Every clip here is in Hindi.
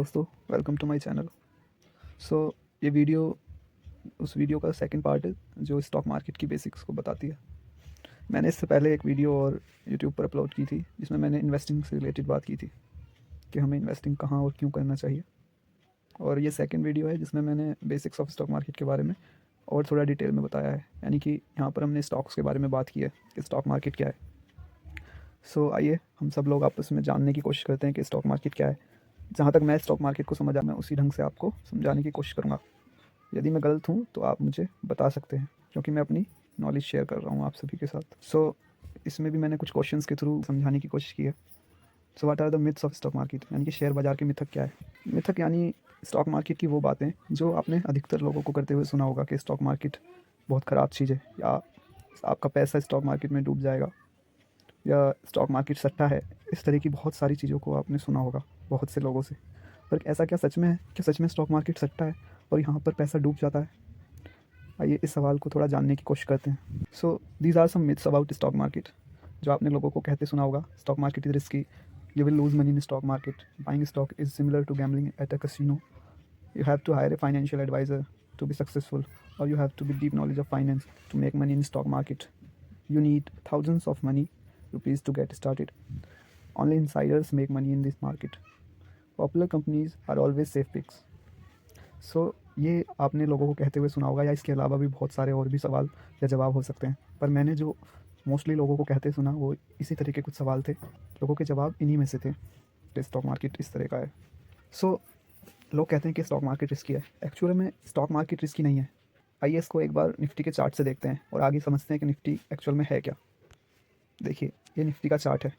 दोस्तों, वेलकम टू माय चैनल। ये वीडियो उस वीडियो का सेकंड पार्ट है जो स्टॉक मार्केट की बेसिक्स को बताती है। मैंने इससे पहले एक वीडियो और यूट्यूब पर अपलोड की थी जिसमें मैंने इन्वेस्टिंग से रिलेटेड बात की थी कि हमें इन्वेस्टिंग कहाँ और क्यों करना चाहिए। और ये सेकंड वीडियो है जिसमें मैंने बेसिक्स ऑफ स्टॉक मार्केट के बारे में और थोड़ा डिटेल में बताया है, यानी कि यहाँ पर हमने स्टॉक्स के बारे में बात की है कि स्टॉक मार्केट क्या है। आइए हम सब लोग आपस में जानने की कोशिश करते हैं कि स्टॉक मार्केट क्या है। जहाँ तक मैं स्टॉक मार्केट को समझा, मैं उसी ढंग से आपको समझाने की कोशिश करूँगा। यदि मैं गलत हूँ तो आप मुझे बता सकते हैं, क्योंकि मैं अपनी नॉलेज शेयर कर रहा हूँ आप सभी के साथ। इसमें भी मैंने कुछ क्वेश्चंस के थ्रू समझाने की कोशिश की है। What are the myths of stock market, यानी कि शेयर बाजार के मिथक क्या है। मिथक यानी स्टॉक मार्केट की वो बातें जो आपने अधिकतर लोगों को करते हुए सुना होगा कि स्टॉक मार्केट बहुत ख़राब चीज़ है, या आपका पैसा स्टॉक मार्केट में डूब जाएगा, या स्टॉक मार्केट सट्टा है। इस तरह की बहुत सारी चीज़ों को आपने सुना होगा बहुत से लोगों से। पर ऐसा क्या सच में है कि सच में स्टॉक मार्केट सट्टा है और यहाँ पर पैसा डूब जाता है? आइए इस सवाल को थोड़ा जानने की कोशिश करते हैं। These are some myths about stock market जो आपने लोगों को कहते सुना होगा। Stock market is risky, you will lose money in stock market, buying stock is similar to gambling at a casino, you have to hire a financial advisor to be successful, or you have to be deep knowledge of finance to make money in stock market. You need thousands of money rupees to get started. Only insiders make money in this market. Popular companies are always safe picks. ये आपने लोगों को कहते हुए सुना होगा, या इसके अलावा भी बहुत सारे और भी सवाल या जवाब हो सकते हैं। पर मैंने जो मोस्टली लोगों को कहते सुना वो इसी तरह के कुछ सवाल थे। लोगों के जवाब इन्हीं में से थे कि स्टॉक मार्केट इस तरह का है। लोग कहते हैं कि स्टॉक मार्केट रिस्की है। एक्चुअली में स्टॉक मार्केट रिस्की नहीं है। आइए इसको एक बार निफ्टी के चार्ट से देखते हैं और आगे समझते हैं कि निफ्टी एक्चुअल में है क्या। देखिए, ये निफ्टी का चार्ट है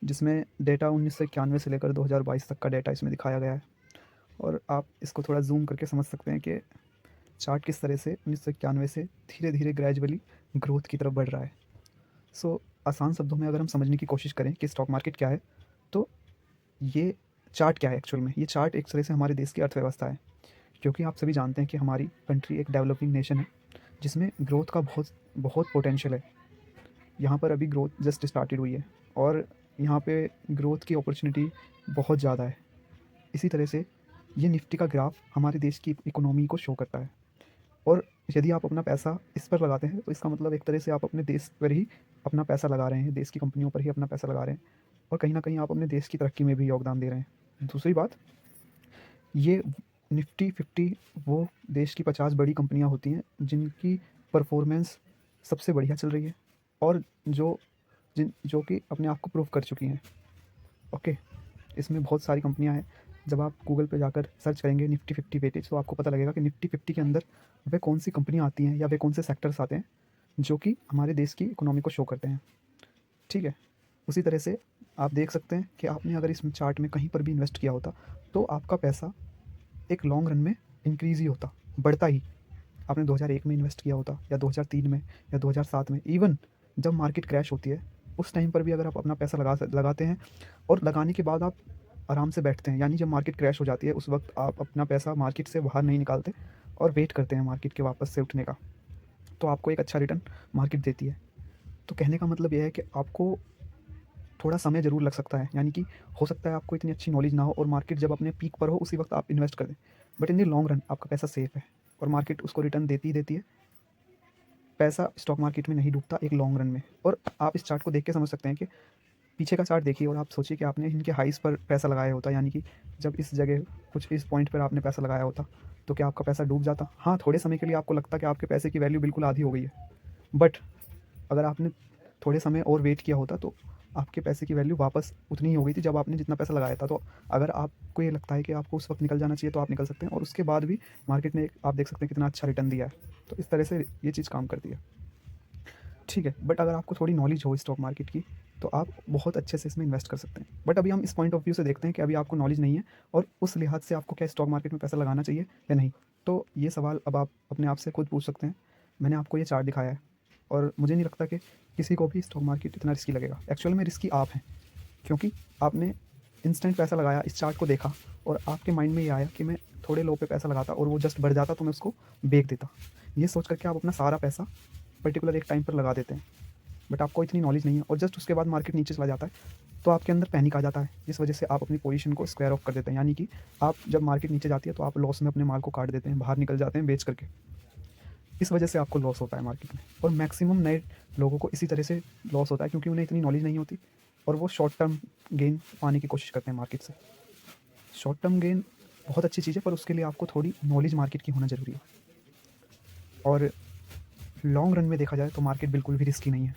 जिसमें डेटा 1991 से लेकर 2022 तक का डेटा इसमें दिखाया गया है। और आप इसको थोड़ा जूम करके समझ सकते हैं कि चार्ट किस तरह से 1991 से धीरे धीरे ग्रेजुअली ग्रोथ की तरफ बढ़ रहा है। आसान शब्दों में अगर हम समझने की कोशिश करें कि स्टॉक मार्केट क्या है, तो ये चार्ट क्या है एक्चुअल में। ये चार्ट एक तरह से हमारे देश की अर्थव्यवस्था है, क्योंकि आप सभी जानते हैं कि हमारी कंट्री एक डेवलपिंग नेशन है जिसमें ग्रोथ का बहुत बहुत पोटेंशियल है। यहाँ पर अभी ग्रोथ जस्ट स्टार्टेड हुई है और यहाँ पे ग्रोथ की अपॉर्चुनिटी बहुत ज़्यादा है। इसी तरह से ये निफ्टी का ग्राफ हमारे देश की इकोनॉमी को शो करता है। और यदि आप अपना पैसा इस पर लगाते हैं तो इसका मतलब एक तरह से आप अपने देश पर ही अपना पैसा लगा रहे हैं, देश की कंपनियों पर ही अपना पैसा लगा रहे हैं, और कहीं ना कहीं आप अपने देश की तरक्की में भी योगदान दे रहे हैं। दूसरी बात, ये निफ्टी 50 वो देश की 50 बड़ी कंपनियां होती हैं जिनकी परफॉर्मेंस सबसे बढ़िया चल रही है और जो कि अपने आप को प्रूव कर चुकी हैं। ओके, इसमें बहुत सारी कंपनियां हैं। जब आप गूगल पे जाकर सर्च करेंगे निफ्टी 50 वेटेज, तो आपको पता लगेगा कि निफ्टी 50 के अंदर वे कौन सी कंपनियां आती हैं या वे कौन से सेक्टर्स आते हैं जो कि हमारे देश की इकोनॉमी को शो करते हैं। ठीक है, उसी तरह से आप देख सकते हैं कि आपने अगर इस चार्ट में कहीं पर भी इन्वेस्ट किया होता तो आपका पैसा एक लॉन्ग रन में इंक्रीज़ ही होता, बढ़ता ही। आपने 2001 में इन्वेस्ट किया होता, या 2003 में, या 2007 में, इवन जब मार्केट क्रैश होती है उस टाइम पर भी अगर आप अपना पैसा लगाते हैं और लगाने के बाद आप आराम से बैठते हैं, यानी जब मार्केट क्रैश हो जाती है उस वक्त आप अपना पैसा मार्केट से बाहर नहीं निकालते और वेट करते हैं मार्केट के वापस से उठने का, तो आपको एक अच्छा रिटर्न मार्केट देती है। तो कहने का मतलब यह है कि आपको थोड़ा समय ज़रूर लग सकता है, यानी कि हो सकता है आपको इतनी अच्छी नॉलेज ना हो और मार्केट जब अपने पीक पर हो उसी वक्त आप इन्वेस्ट कर दें, but in the long run आपका पैसा सेफ है और मार्केट उसको रिटर्न देती ही देती है। पैसा स्टॉक मार्केट में नहीं डूबता एक लॉन्ग रन में। और आप इस चार्ट को देख के समझ सकते हैं कि पीछे का चार्ट देखिए और आप सोचिए कि आपने इनके हाइस पर पैसा लगाया होता, यानी कि जब इस जगह कुछ इस पॉइंट पर आपने पैसा लगाया होता, तो क्या आपका पैसा डूब जाता? हाँ, थोड़े समय के लिए आपको लगता कि आपके पैसे की वैल्यू बिल्कुल आधी हो गई है, बट अगर आपने थोड़े समय और वेट किया होता तो आपके पैसे की वैल्यू वापस उतनी ही हो गई थी जब आपने जितना पैसा लगाया था। तो अगर आपको ये लगता है कि आपको उस वक्त निकल जाना चाहिए तो आप निकल सकते हैं, और उसके बाद भी मार्केट ने आप देख सकते हैं कितना अच्छा रिटर्न दिया है। तो इस तरह से ये चीज़ काम करती है। ठीक है, बट अगर आपको थोड़ी नॉलेज हो स्टॉक मार्केट की तो आप बहुत अच्छे से इसमें इन्वेस्ट कर सकते हैं। बट अभी हम इस पॉइंट ऑफ व्यू से देखते हैं कि अभी आपको नॉलेज नहीं है और उस लिहाज से आपको क्या स्टॉक मार्केट में पैसा लगाना चाहिए या नहीं। तो ये सवाल अब आप अपने आप से खुद पूछ सकते हैं। मैंने आपको ये चार्ट दिखाया है और मुझे नहीं लगता कि किसी को भी स्टॉक मार्केट इतना रिस्की लगेगा। एक्चुअल में रिस्की आप हैं, क्योंकि आपने इंस्टेंट पैसा लगाया, इस चार्ट को देखा और आपके माइंड में ये आया कि मैं थोड़े लो पे पैसा लगाता और वो जस्ट बढ़ जाता तो मैं उसको बेच देता। ये सोच करके आप अपना सारा पैसा पर्टिकुलर एक टाइम पर लगा देते हैं। बट आपको इतनी नॉलेज नहीं है और जस्ट उसके बाद मार्केट नीचे चला जाता है तो आपके अंदर पैनिक आ जाता है, जिस वजह से आप अपनी पोजीशन को स्क्वायर ऑफ कर देते हैं। यानी कि आप जब मार्केट नीचे जाती है तो आप लॉस में अपने माल को काट देते हैं, बाहर निकल जाते हैं बेच करके। इस वजह से आपको लॉस होता है मार्केट में, और मैक्सिमम नए लोगों को इसी तरह से लॉस होता है क्योंकि उन्हें इतनी नॉलेज नहीं होती और वो शॉर्ट टर्म गेन पाने की कोशिश करते हैं मार्केट से। शॉर्ट टर्म गेन बहुत अच्छी चीज़ है, पर उसके लिए आपको थोड़ी नॉलेज मार्केट की होना ज़रूरी है। और लॉन्ग रन में देखा जाए तो मार्केट बिल्कुल भी रिस्की नहीं है।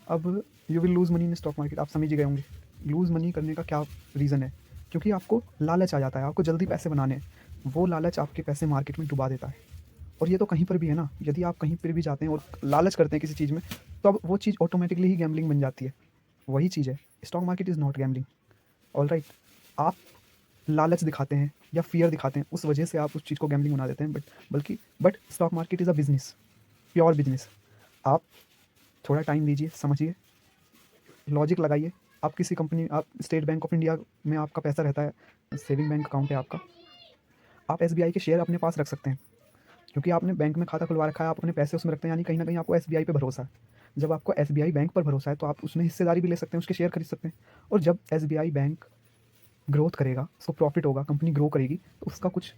अब you will lose money in stock market, आप समझ ही गए होंगे लूज़ मनी करने का क्या रीज़न है। क्योंकि आपको लालच आ जाता है, आपको जल्दी पैसे बनाने हैं, वो लालच आपके पैसे मार्केट में डुबा देता है। और ये तो कहीं पर भी है ना, यदि आप कहीं पर भी जाते हैं और लालच करते हैं किसी चीज़ में, तो अब वो चीज़ ऑटोमेटिकली ही गैम्बलिंग बन जाती है। वही चीज़ है, stock market is not gambling. Alright, आप लालच दिखाते हैं या फियर दिखाते हैं, उस वजह से आप उस चीज़ को गैम्बलिंग बना देते हैं। But stock market is a business, pure business. आप थोड़ा टाइम दीजिए, समझिए, लॉजिक लगाइए। आप किसी कंपनी, आप स्टेट बैंक ऑफ इंडिया में आपका पैसा रहता है, सेविंग बैंक अकाउंट है आपका, आप एसबीआई के शेयर अपने पास रख सकते हैं क्योंकि आपने बैंक में खाता खुलवा रखा है, आप अपने पैसे उसमें रखते हैं, यानी कहीं ना कहीं आपको एसबीआई पे भरोसा है। जब आपको एसबीआई बैंक पर भरोसा है तो आप उसमें हिस्सेदारी भी ले सकते हैं, उसके शेयर खरीद सकते हैं। और जब एसबीआई बैंक ग्रोथ करेगा, उसको प्रॉफिट होगा, कंपनी ग्रो करेगी, तो उसका कुछ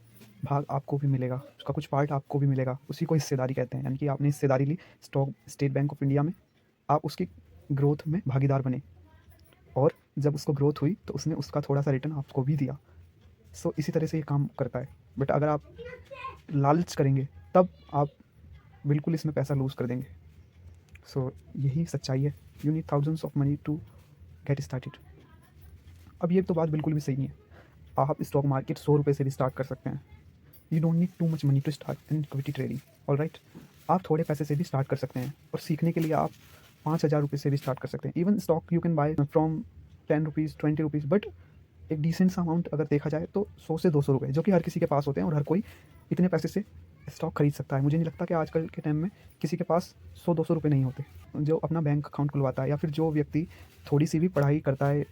भाग आपको भी मिलेगा, उसका कुछ पार्ट आपको भी मिलेगा। उसी को हिस्सेदारी कहते हैं। यानी कि आपने हिस्सेदारी ली स्टेट बैंक ऑफ इंडिया में, आप उसकी ग्रोथ में भागीदार बने, और जब उसको ग्रोथ हुई तो उसने उसका थोड़ा सा रिटर्न आपको भी दिया। सो इसी तरह से ये काम करता है। बट अगर आप लालच करेंगे तब आप बिल्कुल इसमें पैसा लूज़ कर देंगे। सो यही सच्चाई है। You need thousands of money to get started. अब ये तो बात बिल्कुल भी सही नहीं है। आप स्टॉक मार्केट 100 रुपये से भी स्टार्ट कर सकते हैं। You don't need too much money to start in equity trading. Alright, आप थोड़े पैसे से भी स्टार्ट कर सकते हैं, और सीखने के लिए आप 5,000 रुपये से भी स्टार्ट कर सकते हैं। Even stock you can buy from 10 rupees 20 rupees. But एक डिसेंट सा अमाउंट अगर देखा जाए तो 100 से 200 रुपये, जो कि हर किसी के पास होते हैं, और हर कोई इतने पैसे से स्टॉक खरीद सकता है। मुझे नहीं लगता कि आजकल के टाइम में किसी के पास 100-200 रुपये नहीं होते जो अपना बैंक अकाउंट खुलवाता है, या फिर जो व्यक्ति थोड़ी सी भी पढ़ाई करता है,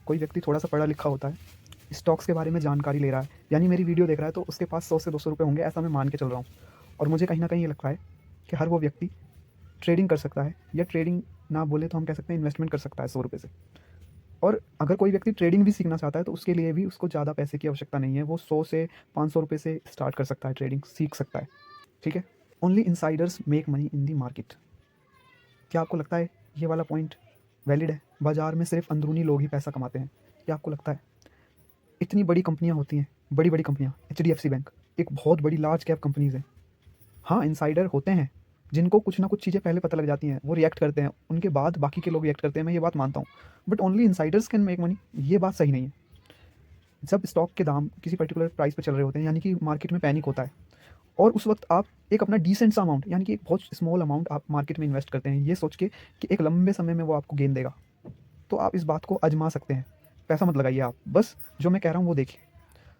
कोई व्यक्ति थोड़ा सा पढ़ा लिखा होता है, स्टॉक्स के बारे में जानकारी ले रहा है, यानी मेरी वीडियो देख रहा है, तो उसके पास 100 से 200 रुपये होंगे, ऐसा मैं मान के चल रहा हूँ। और मुझे कहीं ना कहीं ये लगता है कि हर वो व्यक्ति ट्रेडिंग कर सकता है, या ट्रेडिंग ना बोले तो हम कह सकते हैं इन्वेस्टमेंट कर सकता है 100 रुपये से। और अगर कोई व्यक्ति ट्रेडिंग भी सीखना चाहता है तो उसके लिए भी उसको ज़्यादा पैसे की आवश्यकता नहीं है, वो 100 से 500 रुपये से स्टार्ट कर सकता है, ट्रेडिंग सीख सकता है। ठीक है, only Insiders make money in the market. क्या आपको लगता है ये वाला पॉइंट वैलिड है? बाज़ार में सिर्फ अंदरूनी लोग ही पैसा कमाते हैं, क्या आपको लगता है? इतनी बड़ी कंपनियां होती हैं, बड़ी बड़ी कंपनियां, HDFC बैंक एक बहुत बड़ी लार्ज कैप कंपनीज है। हाँ, इनसाइडर होते हैं जिनको कुछ ना कुछ चीज़ें पहले पता लग जाती हैं, वो रिएक्ट करते हैं, उनके बाद बाकी के लोग रिएक्ट करते हैं, मैं ये बात मानता हूँ। But only Insiders can make money, ये बात सही नहीं है। जब स्टॉक के दाम किसी पर्टिकुलर प्राइस पे चल रहे होते हैं, यानी कि मार्केट में पैनिक होता है, और उस वक्त आप एक अपना डिसेंट सा अमाउंट, यानी कि एक बहुत स्मॉल अमाउंट आप मार्केट में इन्वेस्ट करते हैं, ये सोच के कि एक लंबे समय में वो आपको गेन देगा, तो आप इस बात को आजमा सकते हैं। पैसा मत लगाइए आप, बस जो मैं कह रहा हूँ वो देखिए।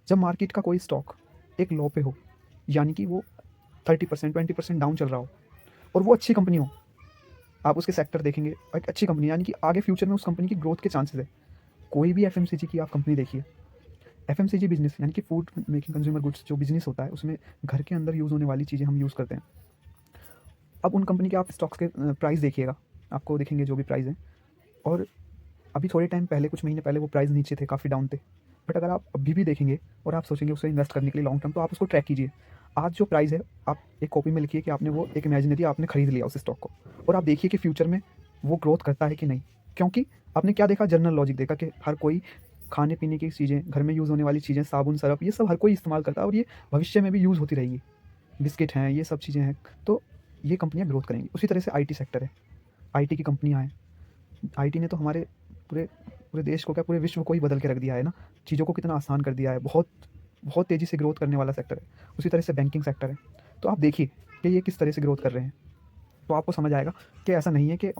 जब मार्केट का कोई स्टॉक एक लो पे हो, यानी कि वो 30% 20% डाउन चल रहा हो, और वो अच्छी कंपनी हो, आप उसके सेक्टर देखेंगे, एक अच्छी कंपनी, यानी कि आगे फ्यूचर में उस कंपनी की ग्रोथ के चांसेस है। कोई भी FMCG की आप कंपनी देखिए, FMCG बिजनेस यानी कि फूड मेकिंग कंज्यूमर गुड्स जो बिजनेस होता है, उसमें घर के अंदर यूज़ होने वाली चीज़ें हम यूज़ करते हैं। अब उन कंपनी के आप स्टॉक्स के प्राइस देखिएगा, आपको दिखेंगे जो भी प्राइस है, और अभी थोड़े टाइम पहले, कुछ महीने पहले वो प्राइस नीचे थे, काफ़ी डाउन थे। बट अगर आप अभी भी देखेंगे और आप सोचेंगे उसे इन्वेस्ट करने के लिए लॉन्ग टर्म, तो आप उसको ट्रैक कीजिए। आज जो प्राइस है, आप एक कॉपी में लिखिए कि आपने वो एक इमेजिनरी आपने खरीद लिया उस स्टॉक को, और आप देखिए कि फ्यूचर में वो ग्रोथ करता है कि नहीं। क्योंकि आपने क्या देखा, जनरल लॉजिक देखा कि हर कोई खाने पीने की चीज़ें, घर में यूज़ होने वाली चीज़ें, साबुन सरफ, ये सब हर कोई इस्तेमाल करता है, और ये भविष्य में भी यूज़ होती रहेगी। बिस्किट हैं, ये सब चीज़ें हैं, तो ये कंपनियाँ ग्रोथ करेंगी। उसी तरह से IT सेक्टर है, IT की कंपनियाँ हैं। IT ने तो हमारे पूरे पूरे देश को, क्या पूरे विश्व को ही बदल के रख दिया है ना, चीज़ों को कितना आसान कर दिया है, बहुत बहुत तेज़ी से ग्रोथ करने वाला सेक्टर है। उसी तरह से बैंकिंग सेक्टर है। तो आप देखिए कि ये किस तरह से ग्रोथ कर रहे हैं, तो आपको समझ आएगा कि ऐसा नहीं है कि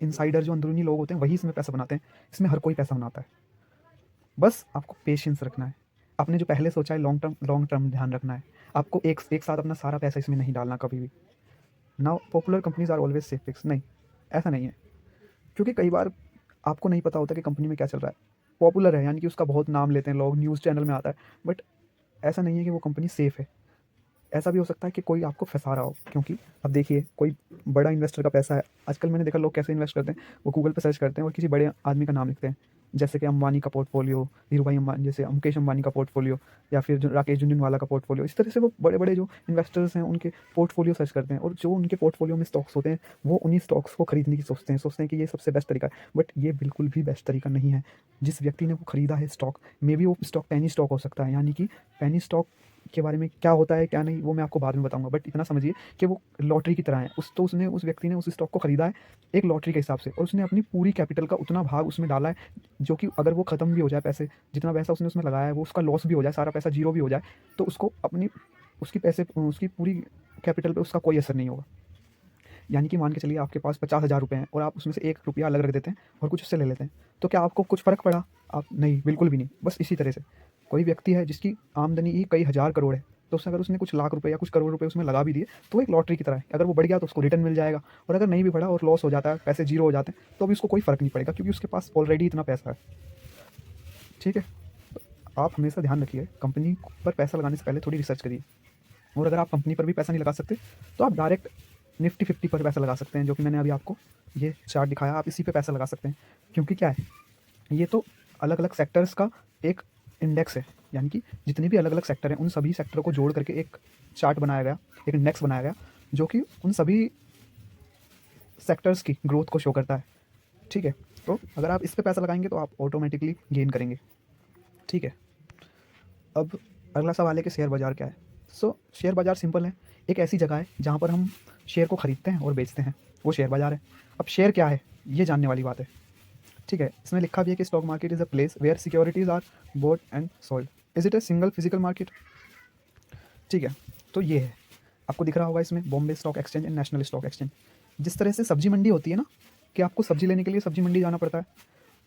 इनसाइडर जो अंदरूनी लोग होते हैं वही इसमें पैसा बनाते हैं, इसमें हर कोई पैसा बनाता है। बस आपको पेशेंस रखना है, आपने जो पहले सोचा है लॉन्ग टर्म ध्यान रखना है। आपको एक साथ अपना सारा पैसा इसमें नहीं डालना कभी भी। Now popular companies are always safe fix, नहीं, ऐसा नहीं है। क्योंकि कई बार आपको नहीं पता होता कि कंपनी में क्या चल रहा है। पॉपुलर है यानी कि उसका बहुत नाम लेते हैं लोग, न्यूज़ चैनल में आता है, बट ऐसा नहीं है कि वो कंपनी सेफ़ है। ऐसा भी हो सकता है कि कोई आपको फंसा रहा हो, क्योंकि अब देखिए कोई बड़ा इन्वेस्टर का पैसा है। आजकल मैंने देखा लोग कैसे इन्वेस्ट करते हैं, वो गूगल पे सर्च करते हैं और किसी बड़े आदमी का नाम लिखते हैं, जैसे कि अंबानी का पोर्टफोलियो, धीरू भाई अंबानी, जैसे मुकेश अंबानी का पोर्टफोलियो, या फिर जो राकेश झुनझुनवाला का पोर्टफोलियो। इस तरह से वो बड़े बड़े जो इन्वेस्टर्स हैं उनके पोर्टफोलियो सर्च करते हैं, और जो उनके पोर्टफोलियो में स्टॉक्स होते हैं वो उन्हीं स्टॉक्स को खरीदने की सोचते हैं कि ये सबसे बेस्ट तरीका है। बट ये बिल्कुल भी बेस्ट तरीका नहीं है। जिस व्यक्ति ने वो खरीदा है स्टॉक, मे बी वो स्टॉक पेनी स्टॉक हो सकता है, यानी कि पेनी स्टॉक के बारे में क्या होता है क्या नहीं वो मैं आपको बाद में बताऊंगा, बट इतना समझिए कि वो लॉटरी की तरह है। उस व्यक्ति ने उस स्टॉक को खरीदा है एक लॉटरी के हिसाब से, और उसने अपनी पूरी कैपिटल का उतना भाग उसमें डाला है, जो कि अगर वो ख़त्म भी हो जाए, पैसे जितना पैसा उसने उसमें लगाया है वो उसका लॉस भी हो जाए, सारा पैसा जीरो भी हो जाए, तो उसको अपनी उसकी पूरी कैपिटल पे उसका कोई असर नहीं होगा। यानी कि मान के चलिए आपके पास 50,000 रुपये हैं और आप उसमें से 1 रुपया अलग रख देते हैं और कुछ उससे ले लेते हैं, तो क्या आपको कुछ फ़र्क पड़ा? आप नहीं, बिल्कुल भी नहीं। बस इसी तरह से कोई व्यक्ति है जिसकी आमदनी ही कई हज़ार करोड़ है, तो उसने अगर उसने कुछ लाख रुपए या कुछ करोड़ रुपए उसमें लगा भी दिए, तो वो एक लॉटरी की तरह है। अगर वो बढ़ गया तो उसको रिटर्न मिल जाएगा, और अगर नहीं भी बढ़ा और लॉस हो जाता है, पैसे जीरो हो जाते हैं, तो भी उसको कोई फ़र्क नहीं पड़ेगा, क्योंकि उसके पास ऑलरेडी इतना पैसा है। ठीक है? तो आप हमेशा ध्यान रखिए, कंपनी पर पैसा लगाने से पहले थोड़ी रिसर्च करिए। और अगर आप कंपनी पर भी पैसा नहीं लगा सकते, तो आप डायरेक्ट निफ्टी 50 पर पैसा लगा सकते हैं, जो कि मैंने अभी आपको ये चार्ट दिखाया, आप इसी पे पैसा लगा सकते हैं। क्योंकि क्या है, ये तो अलग अलग सेक्टर्स का एक इंडेक्स है, यानी कि जितने भी अलग अलग सेक्टर हैं उन सभी सेक्टरों को जोड़ करके एक चार्ट बनाया गया, एक इंडेक्स बनाया गया, जो कि उन सभी सेक्टर्स की ग्रोथ को शो करता है। ठीक है? तो अगर आप इस पे पैसा लगाएंगे तो आप ऑटोमेटिकली गेन करेंगे। ठीक है? अब अगला सवाल है कि शेयर बाज़ार क्या है। शेयर बाज़ार सिंपल है, एक ऐसी जगह है जहाँ पर हम शेयर को खरीदते हैं और बेचते हैं, वो शेयर बाज़ार है। अब शेयर क्या है, ये जानने वाली बात है। ठीक है? इसमें लिखा भी है कि stock market is a place where securities are bought and sold. Is it a single physical market? ठीक है, तो ये है, आपको दिख रहा होगा इसमें Bombay stock exchange and national stock exchange. जिस तरह से सब्जी मंडी होती है ना, कि आपको सब्जी लेने के लिए सब्जी मंडी जाना पड़ता है,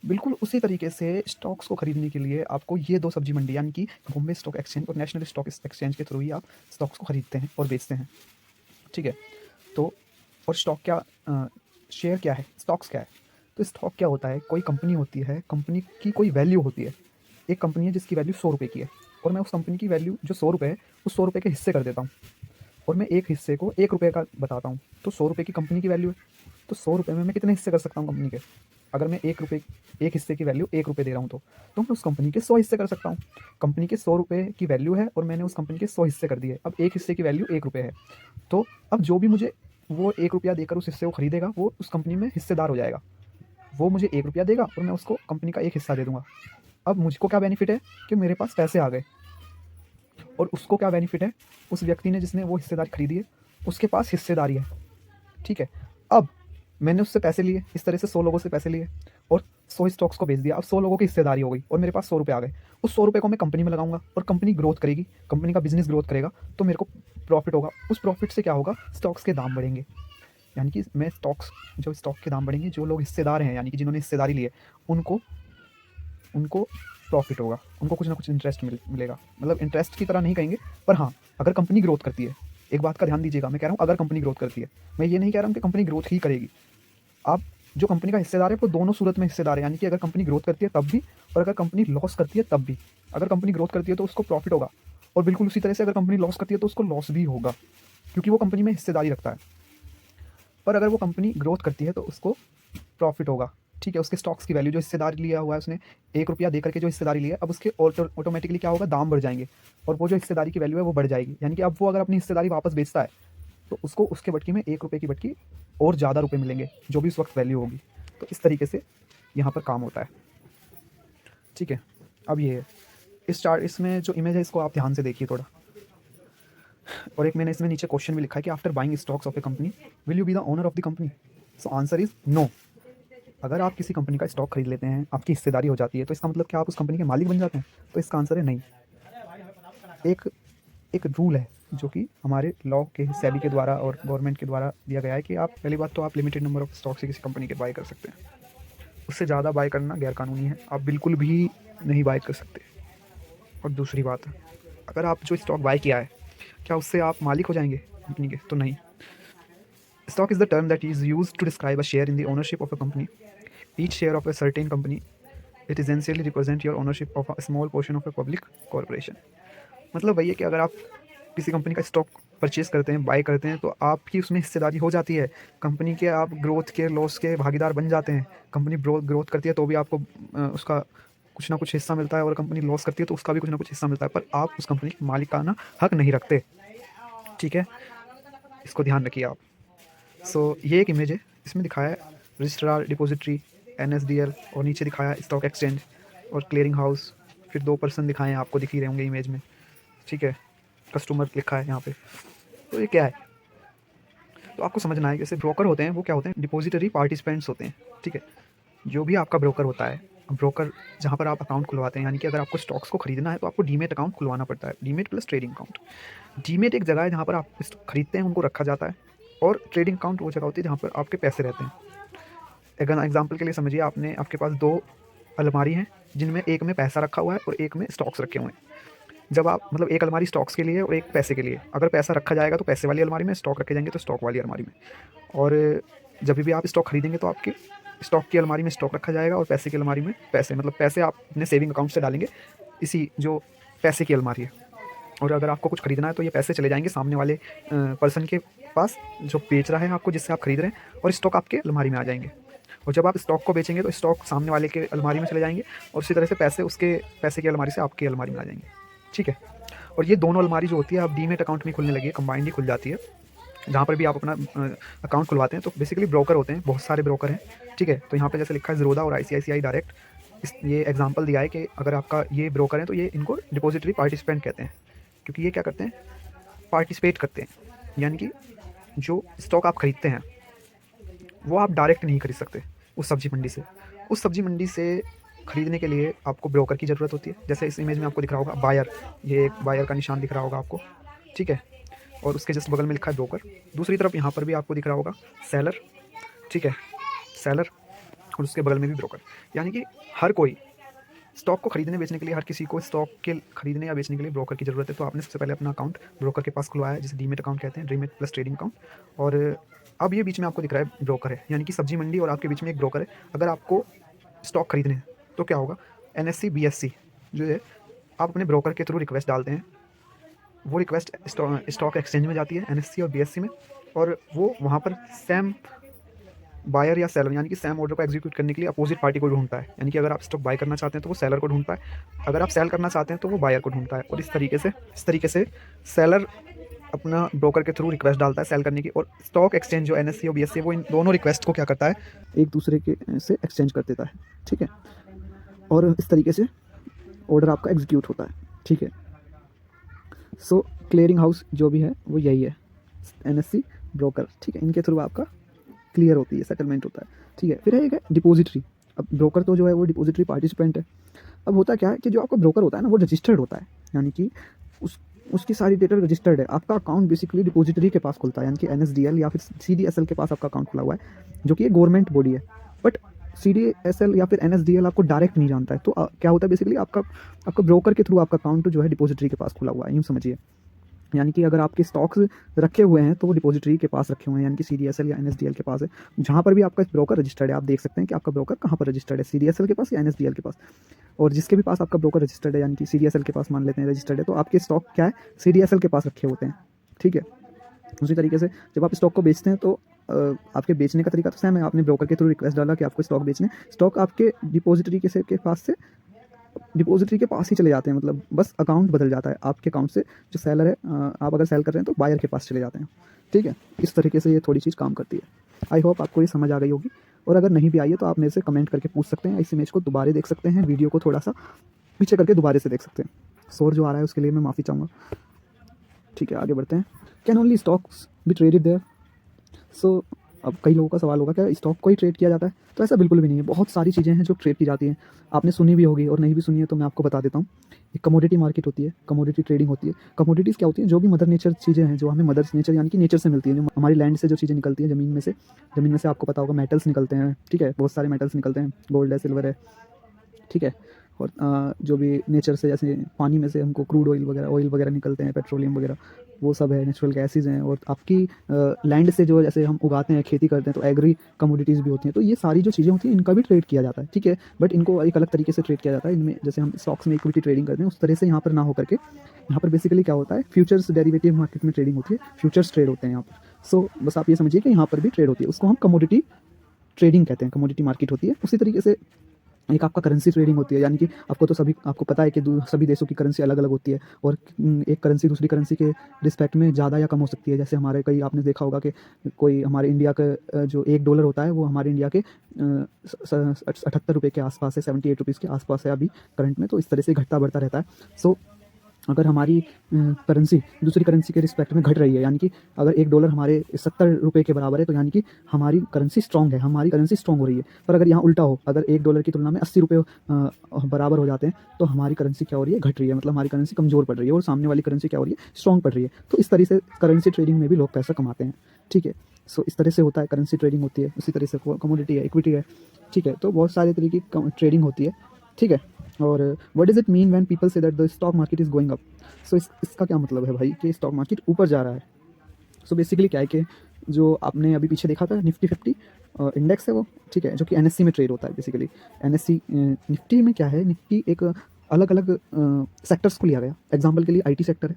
बिल्कुल उसी तरीके से स्टॉक्स को खरीदने के लिए आपको ये दो सब्जी मंडी, यानी कि बॉम्बे स्टॉक एक्सचेंज और नेशनल स्टॉक एक्सचेंज के थ्रू ही आप स्टॉक्स को खरीदते हैं और बेचते हैं। ठीक है? तो और स्टॉक क्या, शेयर क्या है, स्टॉक्स क्या है? तो स्टॉक क्या होता है, कोई कंपनी होती है, कंपनी की कोई वैल्यू होती है। एक कंपनी है जिसकी वैल्यू 100 रुपये की है, और मैं उस कंपनी की वैल्यू जो 100 रुपये है उस 100 रुपये के हिस्से कर देता हूँ, और मैं एक हिस्से को 1 रुपये का बताता हूँ, तो 100 रुपये की कंपनी की वैल्यू है। तो 100 रुपये में मैं कितने हिस्से कर सकता हूँ कंपनी के? अगर मैं 1 रुपये, एक हिस्से की वैल्यू 1 रुपये दे रहा हूँ, तो मैं उस कंपनी के 100 हिस्से कर सकता हूँ। कंपनी के 100 रुपये की वैल्यू है और मैंने उस कंपनी के 100 हिस्से कर दिए। अब एक हिस्से की वैल्यू 1 रुपये है, तो अब जो भी मुझे वो 1 रुपया देकर उस हिस्से को खरीदेगा, वो उस कंपनी में हिस्सेदार हो जाएगा। वो मुझे 1 रुपया देगा और मैं उसको कंपनी का एक हिस्सा दे दूँगा। अब मुझको क्या बेनिफिट है कि मेरे पास पैसे आ गए, और उसको क्या बेनिफिट है, उस व्यक्ति ने जिसने वो हिस्सेदारी खरीदी है उसके पास हिस्सेदारी है। ठीक है? अब मैंने उससे पैसे लिए, इस तरह से 100 लोगों से पैसे लिए और 100 स्टॉक्स को बेच दिया। अब 100 लोगों की हिस्सेदारी हो गई और मेरे पास 100 रुपये आ गए। उस 100 रुपये को मैं कंपनी में लगाऊंगा और कंपनी ग्रोथ करेगी, कंपनी का बिजनेस ग्रोथ करेगा, तो मेरे को प्रॉफिट होगा। उस प्रॉफिट से क्या होगा, स्टॉक्स के दाम बढ़ेंगे, यानी कि मैं जो स्टॉक के दाम बढ़ेंगे, जो लोग हिस्सेदार हैं, यानी कि जिन्होंने हिस्सेदारी ली है, उनको उनको प्रॉफिट होगा, उनको कुछ ना कुछ इंटरेस्ट मिलेगा। मतलब इंटरेस्ट की तरह नहीं कहेंगे, पर हाँ, अगर कंपनी ग्रोथ करती है, एक बात का ध्यान दीजिएगा, मैं कह रहा हूँ अगर कंपनी ग्रोथ करती है, मैं ये नहीं कह रहा हूँ कि कंपनी ग्रोथ ही करेगी। आप जो कंपनी का हिस्सेदार है वो दोनों सूरत में हिस्सेदार है, यानी कि अगर कंपनी ग्रोथ करती है तब भी, और अगर कंपनी लॉस करती है तब भी। अगर कंपनी ग्रोथ करती है तो उसको प्रॉफिट होगा, और बिल्कुल उसी तरह से अगर कंपनी लॉस करती है तो उसको लॉस भी होगा, क्योंकि वो कंपनी में हिस्सेदारी रखता है। पर अगर वो कंपनी ग्रोथ करती है तो उसको प्रॉफिट होगा। ठीक है? उसके स्टॉक्स की वैल्यू, जो हिस्सेदारी लिया हुआ है उसने 1 रुपया दे करके जो हिस्सेदारी ली है, अब उसके ऑटोमेटिकली क्या होगा, दाम बढ़ जाएंगे, और वो जो हिस्सेदारी की वैल्यू है वो बढ़ जाएगी। यानी कि अब वो अगर अपनी हिस्सेदारी वापस बेचता है तो उसको उसके बटकी में 1 रुपये की बटकी और ज़्यादा रुपये मिलेंगे, जो भी उस वक्त वैल्यू होगी। तो इस तरीके से यहाँ पर काम होता है। ठीक है? अब ये है, इसमें जो इमेज है इसको आप ध्यान से देखिए थोड़ा। और एक मैंने इसमें नीचे क्वेश्चन भी लिखा है कि after buying stocks of a company will you be the owner of the company? So answer is no. अगर आप किसी कंपनी का स्टॉक खरीद लेते हैं, आपकी हिस्सेदारी हो जाती है, तो इसका मतलब क्या आप उस कंपनी के मालिक बन जाते हैं? तो इसका आंसर है नहीं। एक एक रूल है जो कि हमारे लॉ के, सेबी के द्वारा और गवर्नमेंट के द्वारा दिया गया है कि आप, पहली बात तो आप लिमिटेड नंबर ऑफ स्टॉक से किसी कंपनी के बाय कर सकते हैं, उससे ज़्यादा बाय करना गैरकानूनी है, आप बिल्कुल भी नहीं बाय कर सकते। और दूसरी बात, अगर आप जो स्टॉक बाय किया है, क्या उससे आप मालिक हो जाएंगे कंपनी के? तो नहीं। Stock is the term that is use to describe a share in the ownership of a company. Each share of a certain company it essentially represent your ownership of a small portion of a public corporation. मतलब वही है कि अगर आप किसी कंपनी का स्टॉक परचेज़ करते हैं, बाय करते हैं, तो आपकी उसमें हिस्सेदारी हो जाती है। कंपनी के आप ग्रोथ के, लॉस के भागीदार बन जाते हैं। कंपनी ग्रोथ करती है तो भी आपको उसका कुछ ना कुछ हिस्सा मिलता है, और कंपनी लॉस करती है तो उसका भी कुछ ना कुछ हिस्सा मिलता है, पर आप उस कंपनी के मालिकाना हक नहीं रखते। ठीक है, इसको ध्यान रखिए आप। सो ये एक इमेज है, इसमें दिखाया है रजिस्ट्रार, डिपॉजिटरी, NSDL, और नीचे दिखाया है स्टॉक एक्सचेंज और क्लियरिंग हाउस। फिर 2 पर्सन दिखाए हैं, आपको दिख ही रहे होंगे इमेज में। ठीक है, कस्टमर लिखा है यहाँ पे। तो ये क्या है, तो आपको समझना है, जैसे ब्रोकर होते हैं वो क्या होते हैं, डिपॉजिटरी पार्टिसिपेंट्स होते हैं। ठीक है, जो भी आपका ब्रोकर होता है, ब्रोकर जहाँ पर आप अकाउंट खुलवाते हैं, यानी कि अगर आपको स्टॉक्स को खरीदना है तो आपको डीमेट अकाउंट खुलवाना पड़ता है, demat plus trading account. Demat एक जगह है जहाँ पर आप खरीदते हैं, उनको रखा जाता है, और ट्रेडिंग अकाउंट वो जगह होती है जहाँ पर आपके पैसे रहते हैं। अगर एग्जाम्पल के लिए समझिए, आपके पास 2 अलमारी हैं, जिनमें एक में पैसा रखा हुआ है और एक में स्टॉक्स रखे हुए हैं। जब आप मतलब एक अलमारी स्टॉक्स के लिए और एक पैसे के लिए, अगर पैसा रखा जाएगा तो पैसे वाली अलमारी में, स्टॉक रखे जाएंगे तो स्टॉक वाली अलमारी में। और जब भी आप स्टॉक खरीदेंगे तो आपके स्टॉक की अलमारी में स्टॉक रखा जाएगा, और पैसे की अलमारी में पैसे, मतलब पैसे आप अपने सेविंग अकाउंट से डालेंगे इसी जो पैसे की अलमारी है। और अगर आपको कुछ खरीदना है तो ये पैसे चले जाएंगे सामने वाले पर्सन के पास जो बेच रहा है आपको, जिससे आप खरीद रहे हैं, और स्टॉक आपके अलमारी में आ जाएंगे। और जब आप स्टॉक को बेचेंगे तो स्टॉक सामने वाले के अलमारी में चले जाएंगे, और उसी तरह से पैसे उसके पैसे की अलमारी से आपकी अलमारी में आ जाएंगे। ठीक है, और ये दोनों अलमारी जो होती है, आप डीमेट अकाउंट में खुलने लगी है, कंबाइंड ही खुल जाती है। जहाँ पर भी आप अपना अकाउंट खुलवाते हैं तो बेसिकली ब्रोकर होते हैं, बहुत सारे ब्रोकर हैं। ठीक है, तो यहाँ पे जैसे लिखा है ज़ीरोधा और ICICI डायरेक्ट, ये एग्जांपल दिया है कि अगर आपका ये ब्रोकर है तो ये इनको डिपॉजिटरी पार्टिसिपेंट कहते हैं, क्योंकि ये क्या करते हैं, पार्टिसिपेट करते हैं। यानी कि जो स्टॉक आप खरीदते हैं वो आप डायरेक्ट नहीं खरीद सकते उस सब्जी मंडी से। उस सब्जी मंडी से खरीदने के लिए आपको ब्रोकर की ज़रूरत होती है। जैसे इस इमेज में आपको दिख रहा होगा बायर, ये एक बायर का निशान दिख रहा होगा आपको। ठीक है, और उसके जस्ट बगल में लिखा है ब्रोकर। दूसरी तरफ यहाँ पर भी आपको दिख रहा होगा सेलर। ठीक है, सेलर, और उसके बगल में भी ब्रोकर। यानी कि हर कोई स्टॉक को खरीदने बेचने के लिए, हर किसी को स्टॉक के खरीदने या बेचने के लिए ब्रोकर की ज़रूरत है। तो आपने सबसे पहले अपना अकाउंट ब्रोकर के पास खुलवाया है, जिसे डीमेट अकाउंट कहते हैं, डीमेट प्लस ट्रेडिंग अकाउंट। और अब ये बीच में आपको दिख रहा है ब्रोकर है, यानी कि सब्जी मंडी और आपके बीच में एक ब्रोकर है। अगर आपको स्टॉक खरीदने हैं तो क्या होगा, NSE BSE जो है, आप अपने ब्रोकर के थ्रू रिक्वेस्ट डालते हैं। वो रिक्वेस्ट स्टॉक एक्सचेंज में जाती है, NSE और BSE में, और वो वहाँ पर सेम बायर या सेलर, यानी कि सेम ऑर्डर को एग्जीक्यूट करने के लिए अपोजिट पार्टी को ढूंढता है। यानी कि अगर आप स्टॉक बाय करना चाहते हैं तो वो सेलर को ढूंढता है, अगर आप सेल करना चाहते हैं तो वो बायर को ढूंढता है। और इस तरीके से सेलर अपना ब्रोकर के थ्रू रिक्वेस्ट डालता है सेल करने की, और स्टॉक एक्सचेंज जो NSE और BSE वो इन दोनों रिक्वेस्ट को क्या करता है, एक दूसरे के से एक्सचेंज कर देता है। ठीक है, और इस तरीके से ऑर्डर आपका एग्जीक्यूट होता है। ठीक है, सो क्लियरिंग हाउस जो भी है वो यही है, NSE ब्रोकर। ठीक है, इनके थ्रू आपका क्लियर होती है, सेटलमेंट होता है। ठीक है, फिर है एक है डिपॉजिटरी। अब ब्रोकर तो जो है वो डिपॉजिटरी पार्टिसिपेंट है। अब होता क्या है कि जो आपका ब्रोकर होता है ना, वो रजिस्टर्ड होता है, यानी कि उसकी सारी डेटा रजिस्टर्ड है। आपका अकाउंट बेसिकली डिपॉजिटरी के पास खुलता है, यानी कि NSDL या फिर CDSL के पास आपका अकाउंट खुला हुआ है, जो कि एक गवर्नमेंट बॉडी है। बट CDSL या फिर NSDL आपको डायरेक्ट नहीं जानता है। तो क्या होता है, बेसिकली आपका ब्रोकर के थ्रू आपका अकाउंट जो है डिपॉजिटरी के पास खुला हुआ है, यूँ समझिए। यानी कि अगर आपके स्टॉक्स रखे हुए हैं तो वो डिपॉजिटरी के पास रखे हुए हैं, यानी कि CDSL या NSDL के पास है। जहाँ पर भी आपका ब्रोकर रजिस्टर्ड है, आप देख सकते हैं कि आपका ब्रोकर कहाँ पर रजिस्टर्ड है, CDSL के पास या NSDL के पास। और जिसके भी पास आपका ब्रोकर रजिस्टर्ड है, यानी कि CDSL के पास मान लेते हैं रजिस्टर्ड है, तो आपके स्टॉक क्या है, CDSL के पास रखे होते हैं। ठीक है, उसी तरीके से जब आप स्टॉक को बेचते हैं तो आपके बेचने का तरीका तो सेम है। आपने ब्रोकर के थ्रू रिक्वेस्ट डाला कि आपको स्टॉक बेचने, स्टॉक आपके डिपॉजिटरी के पास से डिपॉजिटरी के पास ही चले जाते हैं, मतलब बस अकाउंट बदल जाता है आपके अकाउंट से। जो सेलर है, आप अगर सेल कर रहे हैं तो बायर के पास चले जाते हैं। ठीक है, इस तरीके से ये थोड़ी चीज़ काम करती है। आई होप आपको ये समझ आ गई होगी, और अगर नहीं भी आई है तो आप मेरे से कमेंट करके पूछ सकते हैं। इस इमेज को दोबारा देख सकते हैं, वीडियो को थोड़ा सा पीछे करके दोबारा से देख सकते हैं। शोर जो आ रहा है उसके लिए मैं माफ़ी चाहूँगा। ठीक है, आगे बढ़ते हैं। Can only stocks be traded there? So अब कई लोगों का सवाल होगा क्या स्टॉक को ही ट्रेड किया जाता है? तो ऐसा बिल्कुल भी नहीं है। बहुत सारी चीज़ें हैं जो ट्रेड की जाती हैं, आपने सुनी भी होगी, और नहीं भी सुनी है तो मैं आपको बता देता हूँ। एक कमोडिटी मार्केट होती है, कमोडिटी ट्रेडिंग होती है। कमोडिटीज़ क्या होती हैं, जो भी मदर नेचर चीज़ें हैं, जो हमें मदर नेचर यानी कि नेचर से मिलती हैं, जो हमारी लैंड से जो चीज़ें निकलती हैं, ज़मीन में से आपको पता होगा मेटल्स निकलते हैं। ठीक है, बहुत सारे मेटल्स निकलते हैं, गोल्ड है, सिल्वर है। ठीक है, और जो भी नेचर से, जैसे पानी में से हमको क्रूड ऑयल वगैरह निकलते हैं, पेट्रोलियम वगैरह, वो सब है, नेचुरल गैसेज हैं। और आपकी लैंड से जो जैसे हम उगाते हैं, खेती करते हैं, तो एग्री कमोडिटीज़ भी होती हैं। तो ये सारी जो चीज़ें होती हैं इनका भी ट्रेड किया जाता है, ठीक है। बट इनको एक अलग तरीके से ट्रेड किया जाता है। इनमें जैसे हम स्टॉक्स में इक्विटी ट्रेडिंग करते हैं उस तरह से यहाँ पर ना होकर के, यहाँ पर बेसिकली क्या होता है, फ्यूचर्स डेरिवेटिव मार्केट में ट्रेडिंग होती है, फ्यूचर्स ट्रेड होते हैं यहाँ पर। सो बस आप ये समझिए कि यहाँ पर भी ट्रेड होती है, उसको हम कमोडिटी ट्रेडिंग कहते हैं, कमोडिटी मार्केट होती है। उसी तरीके से एक आपका करेंसी ट्रेडिंग होती है, यानी कि आपको पता है कि सभी देशों की करेंसी अलग अलग होती है, और एक करेंसी दूसरी करेंसी के रिस्पेक्ट में ज़्यादा या कम हो सकती है। जैसे हमारे कई आपने देखा होगा कि कोई हमारे इंडिया का जो $1 होता है वो हमारे इंडिया के 78 रुपये के आसपास है, 78 रुपीज़ के आसपास है अभी करंट में। तो इस तरह से घटता बढ़ता रहता है। सो अगर हमारी करेंसी दूसरी करेंसी के रिस्पेक्ट में घट रही है, यानी कि अगर $1 हमारे 70 रुपये के बराबर है, तो यानी कि हमारी करेंसी स्ट्रॉन्ग है, हमारी करेंसी स्ट्रॉन्ग हो रही है। पर अगर यहाँ उल्टा हो, अगर $1 की तुलना में 80 रुपये बराबर हो जाते हैं, तो हमारी करेंसी क्या हो रही है, घट रही है, मतलब हमारी करेंसी कमज़ोर पड़ रही है, और सामने वाली करेंसी क्या हो रही है, स्ट्रॉन्ग पड़ रही है। तो इस तरह से करेंसी ट्रेडिंग में भी लोग पैसा कमाते हैं, ठीक है। सो इस तरह से होता है, करेंसी ट्रेडिंग होती है। उसी तरह से कमोडिटी है, इक्विटी है, ठीक है। तो बहुत सारे तरीके की ट्रेडिंग होती है, ठीक है। और what does it mean when people say that the stock market is going up? So इसका क्या मतलब है भाई कि स्टॉक मार्केट ऊपर जा रहा है? सो बेसिकली क्या है कि जो आपने अभी पीछे देखा था निफ्टी 50 इंडेक्स है वो, ठीक है, जो कि एनएससी में ट्रेड होता है बेसिकली। एनएससी निफ्टी में क्या है, निफ्टी एक अलग अलग सेक्टर्स को लिया गया। एग्जांपल के लिए आईटी सेक्टर है,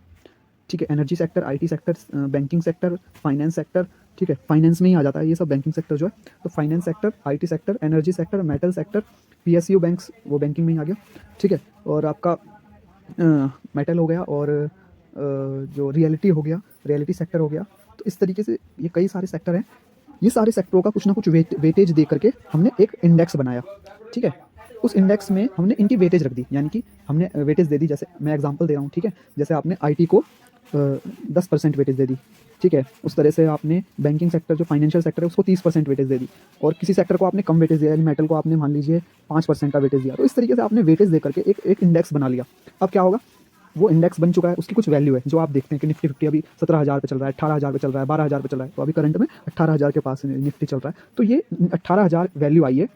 ठीक है, energy sector, IT sector, banking sector, finance sector, ठीक है, फाइनेंस में ही आ जाता है ये सब बैंकिंग सेक्टर जो है। तो finance sector, IT sector, energy sector, metal sector, PSU banks, वो बैंकिंग में ही आ गया, ठीक है। और आपका मेटल हो गया, और जो रियलिटी हो गया, रियलिटी सेक्टर हो गया। तो इस तरीके से ये कई सारे सेक्टर हैं। ये सारे सेक्टरों का कुछ ना कुछ वेटेज दे करके हमने एक इंडेक्स बनाया, ठीक है। उस इंडेक्स में हमने इनकी वेटेज रख दी, यानी कि हमने वेटेज दे दी। जैसे मैं एग्जांपल दे रहा हूँ, ठीक है। जैसे आपने आईटी को 10% वेटेज दे दी, ठीक है। उस तरह से आपने बैंकिंग सेक्टर, जो फाइनेंशियल सेक्टर है, उसको 30% वेटेज दे दी। और किसी सेक्टर को आपने कम वेटेज दिया, यानी मेटल को आपने मान लीजिए 5% का वेटेज दिया। तो इस तरीके से आपने वेटेज दे करके एक इंडेक्स बना लिया। अब क्या होगा, वो इंडेक्स बन चुका है, उसकी कुछ वैल्यू है, जो आप देखते हैं कि निफ्टी 50 अभी 17,000 पे चल रहा है, 18,000 पे चल रहा है, 12,000 पे चल रहा है। तो अभी करंट में 18,000 के पास निफ्टी चल रहा है। तो ये 18,000 वैल्यू आई है,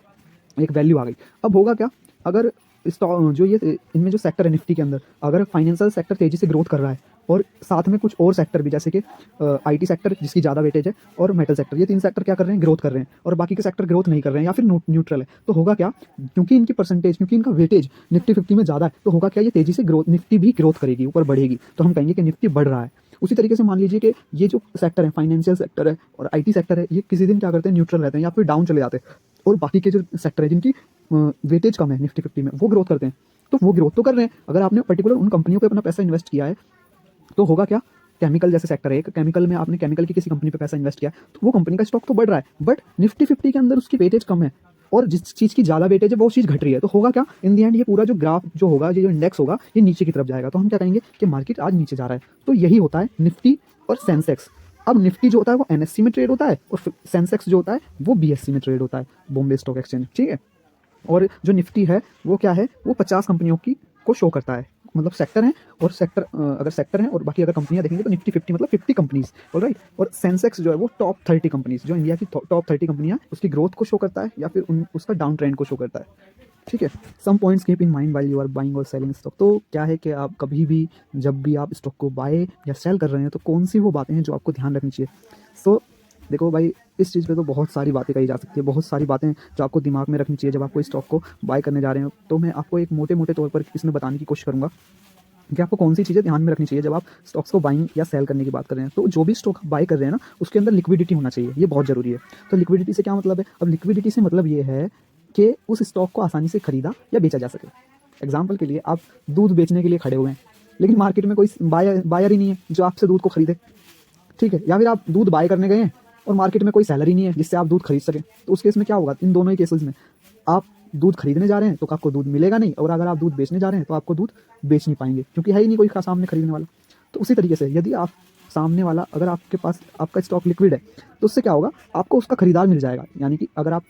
एक वैल्यू आ गई। अब होगा क्या, अगर स्टॉक जो ये इनमें जो सेक्टर है निफ्टी के अंदर, अगर फाइनेंशियल सेक्टर तेजी से ग्रोथ कर रहा है, और साथ में कुछ और सेक्टर भी, जैसे कि आईटी सेक्टर जिसकी ज़्यादा वेटेज है, और मेटल सेक्टर, ये 3 सेक्टर क्या कर रहे हैं, ग्रोथ कर रहे हैं, और बाकी के सेक्टर ग्रोथ नहीं कर रहे हैं या फिर न्यूट्रल है, तो होगा क्या, क्योंकि इनकी परसेंटेज, क्योंकि इनका वेटेज निफ्टी 50 में ज़्यादा है, तो होगा क्या, ये तेजी से ग्रोथ, निफ्टी भी ग्रोथ करेगी, ऊपर बढ़ेगी। तो हम कहेंगे कि निफ्टी बढ़ रहा है। उसी तरीके से मान लीजिए कि ये जो सेक्टर है, फाइनेंशियल सेक्टर है और आईटी सेक्टर है, ये किसी दिन क्या करते हैं, न्यूट्रल रहते हैं या फिर डाउन चले जाते हैं, और बाकी के जो सेक्टर है जिनकी वेटेज कम है निफ्टी 50 में, वो ग्रोथ करते हैं। तो वो ग्रोथ तो कर रहे हैं। अगर आपने पर्टिकुलर उन कंपनियों पे अपना पैसा इन्वेस्ट किया है, तो होगा क्या, केमिकल जैसे सेक्टर है, एक केमिकल में आपने केमिकल की किसी कंपनी पे पैसा इन्वेस्ट किया, तो वो कंपनी का स्टॉक तो बढ़ रहा है, बट निफ्टी 50 के अंदर उसकी वेटेज कम है, और जिस चीज़ की ज़्यादा वेटेज है वो चीज़ घट रही है। तो होगा क्या, इन दी एंड ये पूरा जो ग्राफ जो होगा, ये जो इंडेक्स होगा, ये नीचे की तरफ जाएगा। तो हम क्या कहेंगे कि मार्केट आज नीचे जा रहा है। तो यही होता है निफ्टी और सेंसेक्स। अब निफ्टी जो होता है वो एनएससी में ट्रेड होता है, और सेंसेक्स जो होता है वो बीएससी में ट्रेड होता है, बॉम्बे स्टॉक एक्सचेंज, ठीक है। और जो निफ्टी है वो क्या है, वो 50 कंपनियों की को शो करता है, मतलब सेक्टर हैं, और सेक्टर अगर सेक्टर हैं और बाकी अगर कंपनियां देखेंगे तो निफ्टी 50 मतलब 50 कंपनीज, ऑलराइट। और सेंसेक्स जो है वो टॉप 30 कंपनीज, जो इंडिया की टॉप 30 कंपनियां, उसकी ग्रोथ को शो करता है या फिर उसका डाउन ट्रेंड को शो करता है, ठीक है। Some points keep in mind while you are buying और सेलिंग स्टॉक। तो क्या है कि आप कभी भी, जब भी आप स्टॉक को बाय या सेल कर रहे हैं, तो कौन सी वो बातें हैं जो आपको ध्यान रखनी चाहिए। सो देखो भाई, इस चीज़ पे तो बहुत सारी बातें कही जा सकती है, बहुत सारी बातें जो आपको दिमाग में रखनी चाहिए जब आप कोई स्टॉक को बाय करने जा रहे हो। तो मैं आपको एक मोटे मोटे तौर पर इसमें बताने की कोशिश करूँगा कि आपको कौन सी चीज़ें ध्यान में रखनी चाहिए जब आप स्टॉक्स को बाइंग या सेल करने की बात कर रहे हैं। तो जो भी स्टॉक बाय कर रहे हैं ना, उसके अंदर लिक्विडिटी होना चाहिए, ये बहुत ज़रूरी है। तो लिक्विडिटी से क्या मतलब है, अब लिक्विडिटी से मतलब ये है कि उस स्टॉक को आसानी से खरीदा या बेचा जा सके। एग्जाम्पल के लिए, आप दूध बेचने के लिए खड़े हुए हैं, लेकिन मार्केट में कोई बायर ही नहीं है जो आपसे दूध को खरीदे, ठीक है। या फिर आप दूध बाय करने गए हैं और मार्केट में कोई सेलर ही नहीं है जिससे आप दूध खरीद सकें। तो उस केस में क्या होगा, इन दोनों ही केसेस में आप दूध खरीदने जा रहे हैं तो आपको दूध मिलेगा नहीं, और अगर आप दूध बेचने जा रहे हैं तो आपको दूध बेच नहीं पाएंगे, क्योंकि है ही नहीं कोई सामने खरीदने वाला। तो उसी तरीके से यदि आप सामने वाला, अगर आपके पास आपका स्टॉक लिक्विड है, तो उससे क्या होगा, आपको उसका खरीदार मिल जाएगा। यानी कि अगर आप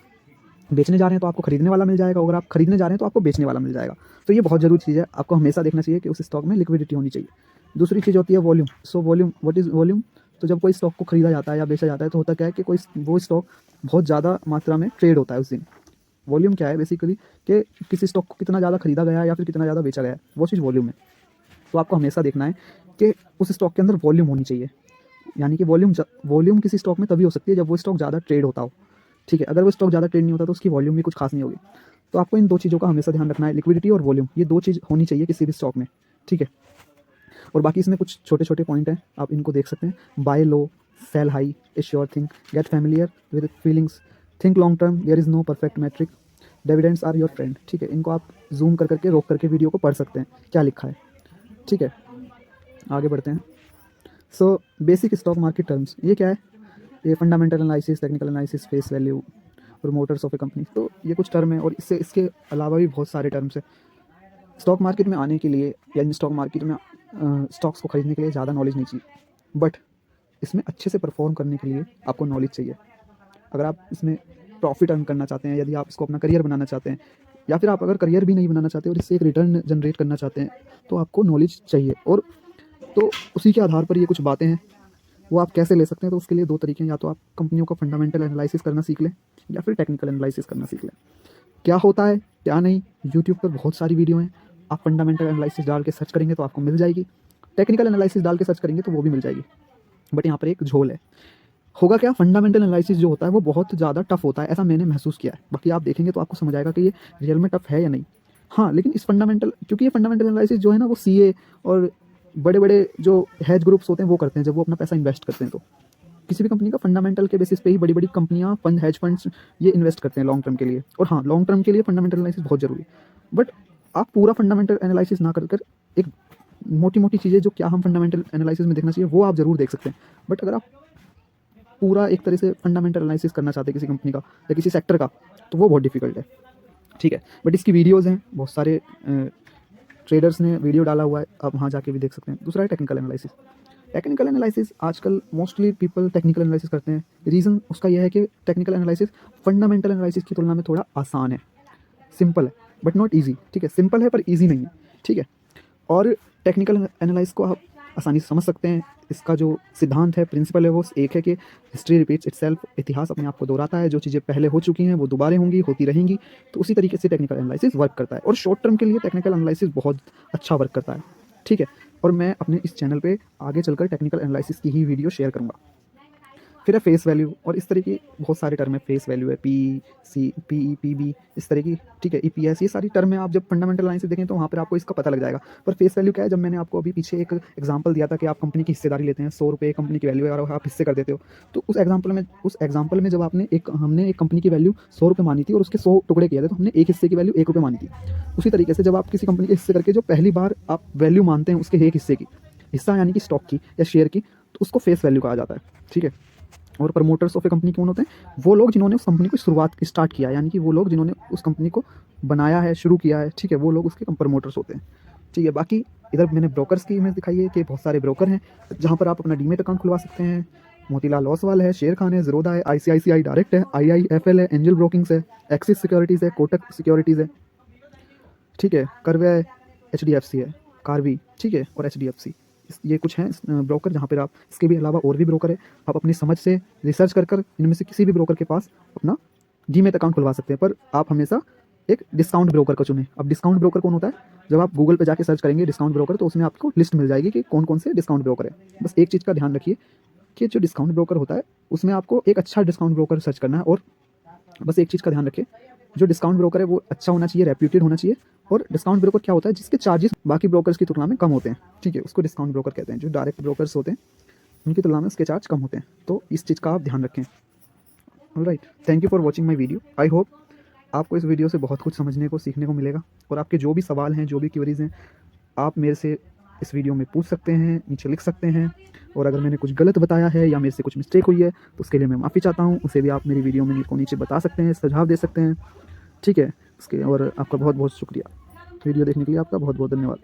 बेचने जा रहे हैं तो आपको खरीदने वाला मिल जाएगा, अगर आप खरीदने जा रहे हैं तो आपको बेचने वाला मिल जाएगा। तो ये बहुत ज़रूरी चीज़ है, आपको हमेशा देखना चाहिए कि उस स्टॉक में लिक्विडिटी होनी चाहिए। दूसरी चीज़ होती है volume. So volume, what is volume. तो जब कोई स्टॉक को खरीदा जाता है या बेचा जाता है, तो होता क्या है कि कोई वो स्टॉक बहुत ज़्यादा मात्रा में ट्रेड होता है उस दिन, वॉल्यूम क्या है बेसिकली, कि किसी स्टॉक को कितना ज़्यादा खरीदा गया है या फिर कितना ज़्यादा बेचा गया है, वो चीज़ वॉल्यूम है। तो आपको हमेशा देखना है कि उस स्टॉक के अंदर वॉल्यूम होनी चाहिए, यानी कि वॉल्यूम किसी स्टॉक में तभी हो सकती है जब वो स्टॉक ज़्यादा ट्रेड होता हो, ठीक है। अगर वो स्टॉक ज़्यादा ट्रेड नहीं होता तो उसकी वॉल्यूम भी कुछ खास नहीं होगी। तो आपको इन दो चीज़ों का हमेशा ध्यान रखना है, लिक्विडिटी और वॉल्यूम, ये दो चीज़ होनी चाहिए किसी भी स्टॉक में, ठीक है। और बाकी इसमें कुछ छोटे छोटे पॉइंट हैं, आप इनको देख सकते हैं। Buy low, sell high, a sure thing, get familiar with feelings, think long term, there is no perfect metric, dividends are your friend, ठीक है। इनको आप जूम कर करके रोक करके वीडियो को पढ़ सकते हैं क्या लिखा है, ठीक है। आगे बढ़ते हैं। So basic stock market terms, ये क्या है? ये fundamental analysis, technical analysis, face value, promoters of a company, तो ये कुछ टर्म है। और इसके अलावा भी बहुत सारे टर्म्स हैं। स्टॉक मार्केट में आने के लिए या स्टॉक मार्केट में स्टॉक्स को खरीदने के लिए ज़्यादा नॉलेज नहीं चाहिए, बट इसमें अच्छे से परफॉर्म करने के लिए आपको नॉलेज चाहिए। अगर आप इसमें प्रॉफिट अर्न करना चाहते हैं, यदि आप इसको अपना करियर बनाना चाहते हैं, या फिर आप अगर करियर भी नहीं बनाना चाहते और इससे एक रिटर्न जनरेट करना चाहते हैं, तो आपको नॉलेज चाहिए। और तो उसी के आधार पर ये कुछ बातें हैं, वो आप कैसे ले सकते हैं। तो उसके लिए दो तरीके हैं, या तो आप कंपनियों का फंडामेंटल एनालिसिस करना सीख लें या फिर टेक्निकल एनालिसिस करना सीख लें। क्या होता है क्या नहीं, यूट्यूब पर बहुत सारी वीडियो हैं, आप फंडामेंटल एनालिसिस डाल के सर्च करेंगे तो आपको मिल जाएगी, टेक्निकल एनालिसिस डाल के सर्च करेंगे तो वो भी मिल जाएगी। बट यहाँ पर एक झोल है। होगा क्या, फंडामेंटल एनालिसिस जो होता है वो बहुत ज़्यादा टफ होता है, ऐसा मैंने महसूस किया है। बाकी आप देखेंगे तो आपको समझ आएगा कि ये रियल में टफ है या नहीं। हाँ, लेकिन इस फंडामेंटल, क्योंकि ये फंडामेंटल एनालिसिस जो है ना, वो सीए और बड़े बड़े जो हेज ग्रुप्स होते हैं वो करते हैं जब वो अपना पैसा इन्वेस्ट करते हैं। तो किसी भी कंपनी का फंडामेंटल के बेसिस पे ही बड़ी बड़ी कंपनियां, फंड, हेज फंड्स ये इन्वेस्ट करते हैं लॉन्ग टर्म के लिए। और हाँ, लॉन्ग टर्म के लिए फंडामेंटल एनालिसिस बहुत जरूरी है। बट आप पूरा फंडामेंटल एनालिसिस ना कर एक मोटी मोटी चीज़ें जो क्या हम फंडामेंटल एनालिसिस में देखना चाहिए वो आप जरूर देख सकते हैं। बट अगर आप पूरा एक तरह से फंडामेंटल एनालिसिस करना चाहते हैं किसी कंपनी का या किसी सेक्टर का, तो वो बहुत डिफिकल्ट है, ठीक है। बट इसकी वीडियोज़ हैं, बहुत सारे ट्रेडर्स ने वीडियो डाला हुआ है, आप वहाँ जाके भी देख सकते हैं। दूसरा है टेक्निकल एनालिसिस। टेक्निकल एनालिसिस आजकल मोस्टली पीपल टेक्निकल एनालिसिस करते हैं। रीज़न उसका यह है कि टेक्निकल एनालिसिस फंडामेंटल एनालिसिस की तुलना में थोड़ा आसान है, सिंपल है, बट नॉट ईजी, ठीक है। सिंपल है पर ईजी नहीं है, ठीक है। और टेक्निकल एनालिसिस को आप आसानी से समझ सकते हैं। इसका जो सिद्धांत है, प्रिंसिपल है, वो एक है कि हिस्ट्री रिपीट्स इटसेल्फ, इतिहास अपने आप को दोहराता है। जो चीज़ें पहले हो चुकी हैं वो दोबारा होंगी, होती रहेंगी। तो उसी तरीके से टेक्निकल एनालिसिस वर्क करता है। और शॉर्ट टर्म के लिए टेक्निकल एनालिसिस बहुत अच्छा वर्क करता है, ठीक है। और मैं अपने इस चैनल पे आगे चलकर टेक्निकल एनालिसिस की ही वीडियो शेयर करूँगा। फिर है फेस वैल्यू, और इस तरह की बहुत सारे टर्म है। फेस वैल्यू है, P C, P E, P B, इस तरह की, ठीक है, EPS, ये सारी टर्म है। आप जब फंडामेंटल लाइन से देखें तो वहाँ पर आपको इसका पता लग जाएगा। पर फेस वैल्यू क्या है, जब मैंने आपको अभी पीछे एक एग्जांपल दिया था कि आप कंपनी की हिस्सेदारी लेते हैं, 100 रुपये कंपनी की वैल्यू है और आप हिस्से कर देते हो, तो उस एग्जाम्पल में जब हमने एक कंपनी की वैल्यू 100 रुपये मानी थी और उसके 100 टुकड़े किए थे, तो हमने एक हिस्से की वैल्यू 1 रुपये मानी थी। उसी तरीके से जब आप किसी कंपनी के हिस्से करके जो पहली बार आप वैल्यू मानते हैं उसके एक हिस्से की, हिस्सा यानी कि स्टॉक की या शेयर की, तो उसको फेस वैल्यू कहा जाता है, ठीक है। और प्रमोटर्स ऑफ ए कंपनी कौन होते हैं? वो लोग जिन्होंने उस कंपनी को स्टार्ट किया, यानी कि वो लोग जिन्होंने उस कंपनी को बनाया है, शुरू किया है, ठीक है, वो लोग उसके प्रमोटर्स होते हैं, ठीक है। बाकी इधर मैंने ब्रोकर्स की इमेज दिखाई है कि बहुत सारे ब्रोकर हैं जहाँ पर आप अपना डीमेट अकाउंट खुलवा सकते हैं। मोतीलाल ओसवाल है, शेर खान है, ज़ीरोधा है, ICICI डायरेक्ट है, IIFL है, एंजल ब्रोकिंग्स है, एक्सिस सिक्योरिटीज़ है, कोटक सिक्योरिटीज़ है, ठीक है, करवे है, HDFC है, कार्वी, ठीक है, और HDFC। ये कुछ हैं ब्रोकर जहाँ पर आप, इसके भी अलावा और भी ब्रोकर है। आप अपनी समझ से रिसर्च कर इनमें से किसी भी ब्रोकर के पास अपना डीमेट अकाउंट खुलवा सकते हैं। पर आप हमेशा एक डिस्काउंट ब्रोकर को चुनें। अब डिस्काउंट ब्रोकर कौन होता है? जब आप गूगल पे जाके सर्च करेंगे डिस्काउंट ब्रोकर, तो उसमें आपको लिस्ट मिल जाएगी कि कौन कौन से डिस्काउंट ब्रोकर है। बस एक चीज़ का ध्यान रखिए कि जो डिस्काउंट ब्रोकर होता है उसमें आपको एक अच्छा डिस्काउंट ब्रोकर सर्च करना है। और बस एक चीज़ का ध्यान रखिए, जो डिस्काउंट ब्रोकर है वो अच्छा होना चाहिए, रेप्यूटेड होना चाहिए। और डिस्काउंट ब्रोकर क्या होता है? जिसके चार्जेस बाकी ब्रोकर्स की तुलना में कम होते हैं, ठीक है, उसको डिस्काउंट ब्रोकर कहते हैं। जो डायरेक्ट ब्रोकर्स होते हैं उनकी तुलना में उसके चार्ज कम होते हैं। तो इस चीज़ का आप ध्यान रखें। Alright, thank you for watching my video. I hope आपको इस वीडियो से बहुत कुछ समझने को, सीखने को मिलेगा। और आपके जो भी सवाल हैं, जो भी क्वेरीज हैं, आप मेरे से इस वीडियो में पूछ सकते हैं, नीचे लिख सकते हैं। और अगर मैंने कुछ गलत बताया है या मेरे से कुछ मिस्टेक हुई है तो उसके लिए मैं माफ़ी चाहता हूँ। उसे भी आप मेरी वीडियो में नीचे बता सकते हैं, सुझाव दे सकते हैं, ठीक है। उसके और आपका बहुत बहुत शुक्रिया। वीडियो देखने के लिए आपका बहुत बहुत धन्यवाद।